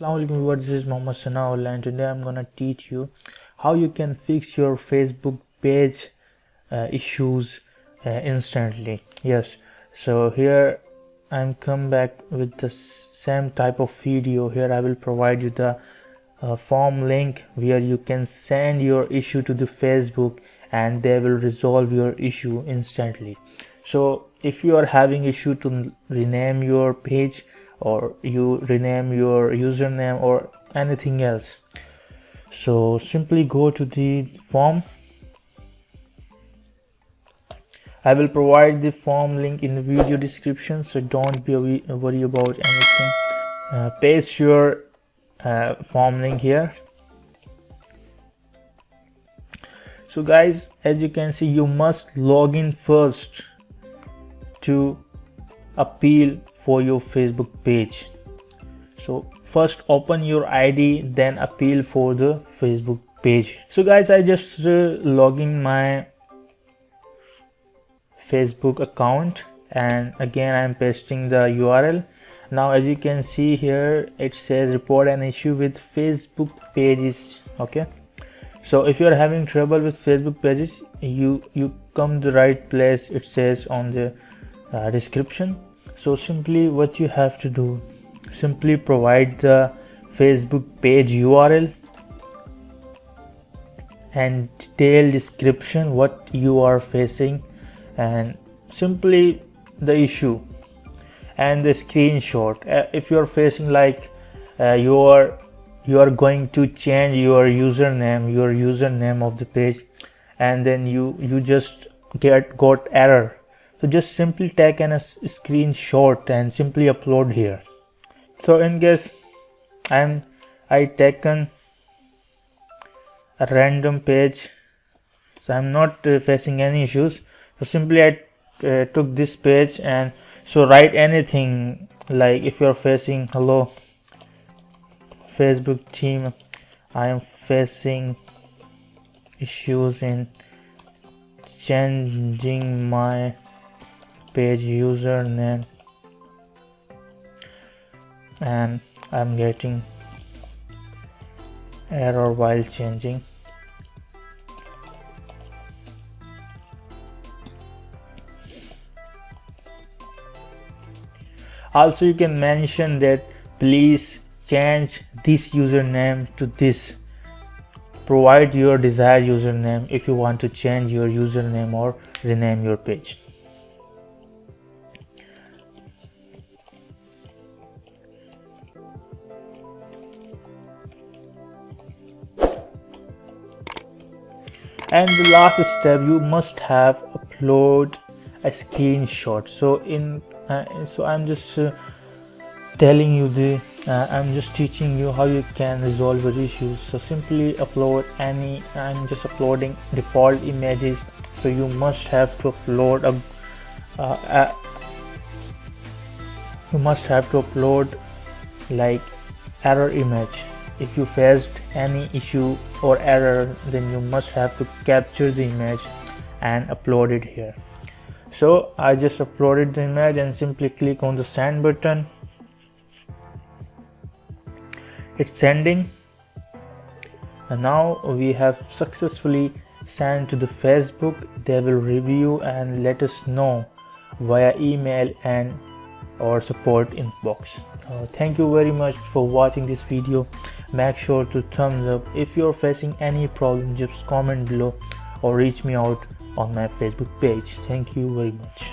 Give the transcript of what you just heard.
Assalamualaikum viewers, this is Mohammed Sanaul and today I'm gonna teach you how you can fix your Facebook page issues instantly. Yes, so here I'm come back with the same type of video. Here I will provide you the form link where you can send your issue to the Facebook and they will resolve your issue instantly. So if you are having issue to rename your page or you rename your username or anything else, so simply go to the form. I will provide the form link in the video description, so don't be worry about anything. Paste your form link here. So guys, as you can see, you must log in first to appeal for your Facebook page. So first open your ID, then appeal for the Facebook page. So guys, I just log in my Facebook account and again I'm pasting the URL. Now as you can see here, it says report an issue with Facebook pages. Okay, so if you are having trouble with Facebook pages, you come to the right place. It says on the description. So simply what you have to do, simply provide the Facebook page URL and detailed description what you are facing and simply the issue and the screenshot. If you are facing like you are going to change your username of the page and then you just got error, so just simply take a screenshot and simply upload here. So in case I taken a random page, so I'm not facing any issues. So simply I took this page, and so write anything like if you're facing hello Facebook team, I am facing issues in changing my page username and I'm getting error while changing. Also you can mention that please change this username to this. Provide your desired username if you want to change your username or rename your page. And the last step, you must have upload a screenshot. So I'm just telling you I'm just teaching you how you can resolve your issues. So simply upload I'm just uploading default images, so you must have to upload like error image. If you faced any issue or error, then you must have to capture the image and upload it here. So I just uploaded the image and simply click on the send button. It's sending, and now we have successfully sent to the Facebook. They will review and let us know via email and or support inbox. Thank you very much for watching this video. Make sure to thumbs up. If you're facing any problem, just comment below or reach me out on my Facebook page. Thank you very much.